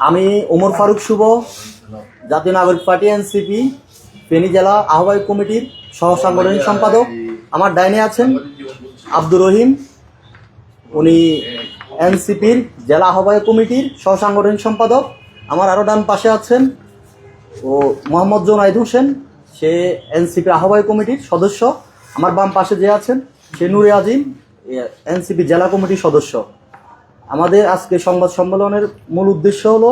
আমি ওমর ফারুক শুভ, জাতীয় নাগরিক পার্টি এনসিপি ফেনী জেলা আহ্বায়ক কমিটির সহ সাংগঠনিক সম্পাদক। আমার ডাইনে আছেন আব্দুর রহিম, উনি এনসিপির জেলা আহ্বায়ক কমিটির সহ সাংগঠনিক সম্পাদক। আমার আরও ডান পাশে আছেন ও মোহাম্মদ জোনাইদ হোসেন, সে এনসিপির আহ্বায়ক কমিটির সদস্য। আমার বাম পাশে যে আছেন সে নূরে আজিম, এনসিপি জেলা কমিটির সদস্য। আমাদের আজকে সংবাদ সম্মেলনের মূল উদ্দেশ্য হলো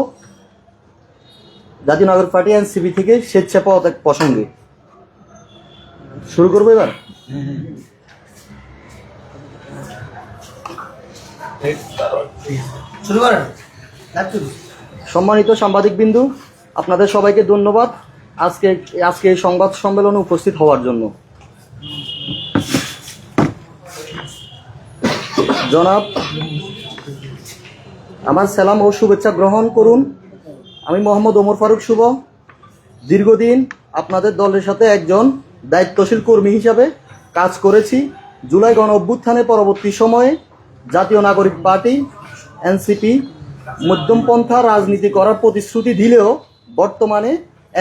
জাতীয় নাগরিক পার্টি এনসিপি থেকে স্বেচ্ছা পদত্যাগ প্রসঙ্গে। শুরু করবো এবার। সম্মানিত সাংবাদিকবৃন্দু, আপনাদের সবাইকে ধন্যবাদ আজকে এই সংবাদ সম্মেলনে উপস্থিত হওয়ার জন্য। জনাব, আমার সালাম ও শুভেচ্ছা গ্রহণ করুন। আমি মোহাম্মদ ওমর ফারুক শুভ, দীর্ঘদিন আপনাদের দলের সাথে একজন দায়িত্বশীল কর্মী হিসাবে কাজ করেছি। জুলাই গণ অভ্যুত্থানের পরবর্তী সময়ে জাতীয় নাগরিক পার্টি এনসিপি মধ্যমপন্থা রাজনীতি করার প্রতিশ্রুতি দিলেও বর্তমানে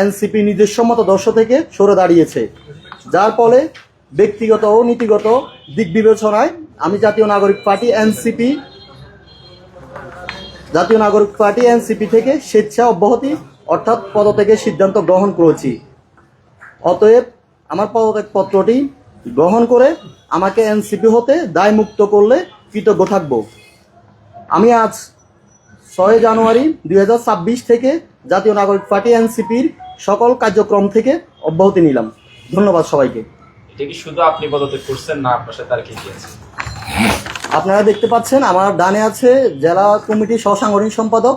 এনসিপি নিজস্ব মতাদর্শ থেকে সরে দাঁড়িয়েছে, যার ফলে ব্যক্তিগত ও নীতিগত দিক বিবেচনায় আমি জাতীয় নাগরিক পার্টি এনসিপি থেকে স্বেচ্ছা অব্যাহতি অর্থাৎ পদত্যাগের সিদ্ধান্ত গ্রহণ করেছি। অতএব আমার পদত্যাগ পত্রটি গ্রহণ করে আমাকে এনসিপি হতে দায়মুক্ত করলে কৃতজ্ঞ থাকব। আমি আজ 6 জানুয়ারি 2026 থেকে জাতীয় নাগরিক পার্টি এনসিপির সকল কার্যক্রম থেকে অব্যাহতি নিলাম। ধন্যবাদ সবাইকে। এটা কি শুধু আপনি পদত্যাগ করছেন না আপনার সাথে আর কি আছে? আপনারা দেখতে পাচ্ছেন আমার ডানে আছে জেলা কমিটির সহ সাংগঠনিক সম্পাদক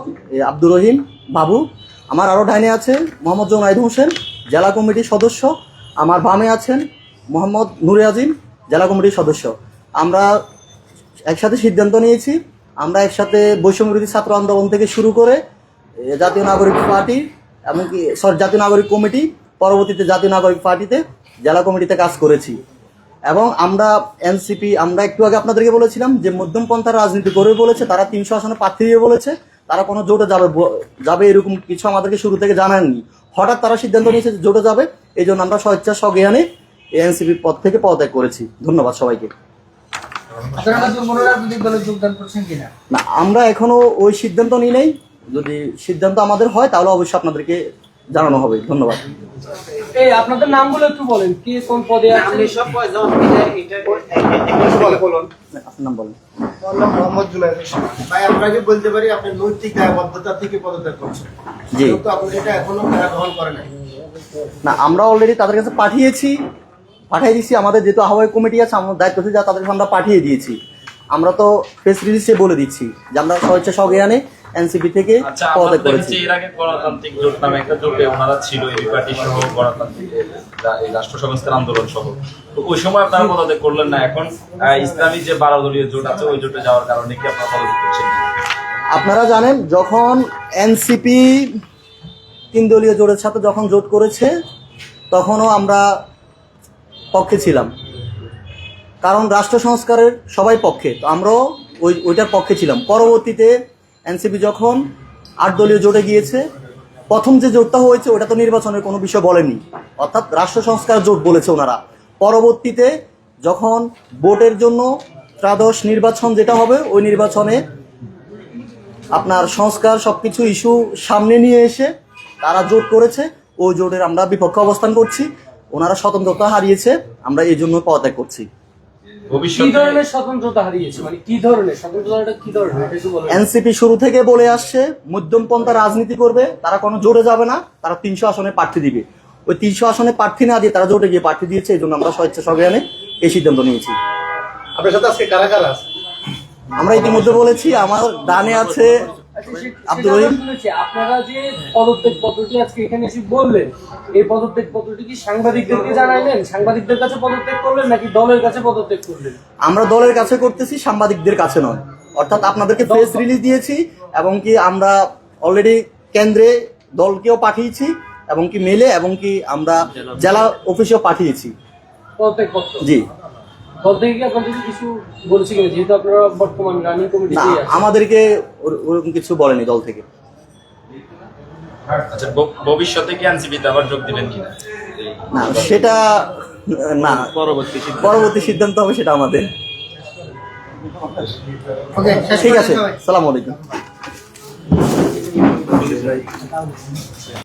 আব্দুর রহিম বাবু। আমার আরও ডাইনে আছে মোহাম্মদ জোনাইদ হোসেন, জেলা কমিটির সদস্য। আমার বামে আছেন মোহাম্মদ নূরে আজিম, জেলা কমিটির সদস্য। আমরা একসাথে সিদ্ধান্ত নিয়েছি, আমরা একসাথে বৈষম্যবিরোধী ছাত্র আন্দোলন থেকে শুরু করে জাতীয় নাগরিক পার্টি এমনকি জাতীয় নাগরিক কমিটি, পরবর্তীতে জাতীয় নাগরিক পার্টিতে জেলা কমিটিতে কাজ করেছি। এবং আমরা এনসিপি, আমরা একটু আগে আপনাদেরকে বলেছিলাম যে মধ্যমপন্থার রাজনীতি করবে বলেছে, তারা 300 আসনে প্রার্থী দিয়ে বলেছে, তারা কোনো জোটে যাবে এরকম কিছু আমাদেরকে শুরু থেকে জানাননি। হঠাৎ তারা সিদ্ধান্ত নিয়েছে যে জোটে যাবে, এই জন্য আমরা স্বেচ্ছা স্বজ্ঞানে এনসিপির পদ থেকে পদত্যাগ করেছি। ধন্যবাদ সবাইকে। না, আমরা এখনো ওই সিদ্ধান্ত নিই নাই। যদি সিদ্ধান্ত আমাদের হয় তাহলে অবশ্যই আপনাদেরকে জানানো হবে। ধন্যবাদ। এই আপনাদের নামগুলো একটু বলেন, কি কোন পদে আছেন? আপনার নাম বলেন। মোহাম্মদ জুনাইদ হোসেন। ভাই, আপনাকে বলতে পারি আপনি নৈতিক দায়বদ্ধতা থেকে পদত্যাগ করছেন। জি, তো আপনি এটা এখনো গ্রহণ করেন নাই। না, আমরা অলরেডি তাদের কাছে পাঠিয়ে দিয়েছি। আমাদের যেহেতু আহ্বায়ক কমিটি আছে, আমার দায়িত্ব আছে যা তাদেরকে আমরা পাঠিয়ে দিয়েছি। আমরা তো প্রেস রিলিজে বলে দিচ্ছি যে আমরা স্বেচ্ছা স্বজ্ঞানে এনসিপি থেকে পদত্যাগ করেছি। এর আগে গণতান্ত্রিক জোট নামে একটা জোটে ওনারা ছিল, এবি পার্টি সহ গণতান্ত্রিক এই রাষ্ট্র সংস্কার আন্দোলন সহ। তো ওই সময় আপনারা পদত্যাগ করলেন না, এখন ইসলামী যে 12 দলীয় জোট আছে ওই জোটে যাওয়ার কারণে কি আপনারা পদত্যাগ করছেন? আপনারা জানেন, যখন এনসিপি 3 দলীয় জোটের সাথে যখন জোট করেছে তখনও আমরা পক্ষে ছিলাম, কারণ রাষ্ট্র সংস্কারের সবাই পক্ষে, তো আমরাও ওইটার পক্ষে ছিলাম। পরবর্তীতে এনসিপি যখন 8 দলীয় জোটে গিয়েছে, প্রথম যে জোটটা হয়েছে ওটা তো নির্বাচনের কোনো বিষয় বলেনি, অর্থাৎ রাষ্ট্র সংস্কার জোট বলেছে ওনারা। পরবর্তীতে যখন ভোটের জন্য ত্রাদশ নির্বাচন যেটা হবে, ওই নির্বাচনে আপনার সংস্কার সবকিছু ইস্যু সামনে নিয়ে এসে তারা জোট করেছে, ওই জোটের আমরা বিপক্ষে অবস্থান করছি। ওনারা স্বতন্ত্রতা হারিয়েছে, আমরা এই জন্য পদত্যাগ করছি। কি ধরনের স্বতন্ত্রতা হারিয়েছে, মানে কি ধরনের স্বতন্ত্রতাটা, কি ধরনের এটা একটু বলেন। এনসিপি শুরু থেকে বলে আসছে মধ্যমপন্থা রাজনীতি করবে, তারা কোনো জোটে যাবে না, তারা 300 আসনে প্রার্থী দিবে। ওই 300 আসনে প্রার্থী না দিয়ে তারা জোটে গিয়ে প্রার্থী দিয়েছে, এই জন্য আমরা স্বেচ্ছা স্বজ্ঞানে এই সিদ্ধান্ত নিয়েছি। আপনার সাথে আজকে কারা কারা আছে? আমরা ইতিমধ্যে বলেছি, আমার ডানে আছে আব্দুর রহিম। আপনারা যে পদত্যাগ পত্রটি আজকে এখানে এসে বললেন, এই পদত্যাগ পত্রটি কি সাংবাদিকদেরকে জানাইলেন? সাংবাদিকদের কাছে পদত্যাগ করলেন নাকি দলের কাছে পদত্যাগ করলেন? আমরা দলের কাছে করতেছি, সাংবাদিকদের কাছে নয়। অর্থাৎ আপনাদেরকে প্রেস রিলিজ দিয়েছি, এবং কি আমরা অলরেডি কেন্দ্রে দলকেও পাঠিয়েছি, এবং কি মেলে, এবং কি আমরা জেলা অফিসেও পাঠিয়েছি পদত্যাগ পত্র। জি। দল থেকে কি আপনাদেরকে কিছু বলছে কিনা, যেহেতু আপনারা বর্তমান রানিং না, কমিটিতেই আছেন? আমাদেরকে ওরকম কিছু বলেনি দল থেকে। আচ্ছা, ভবিষ্যতে কি এনসিপিতে আবার যোগ দিবেন কিনা? না, সেটা না, পরবর্তী সিদ্ধান্ত হবে সেটা আমাদের। ওকে, ঠিক আছে, সালাম আলাইকুম।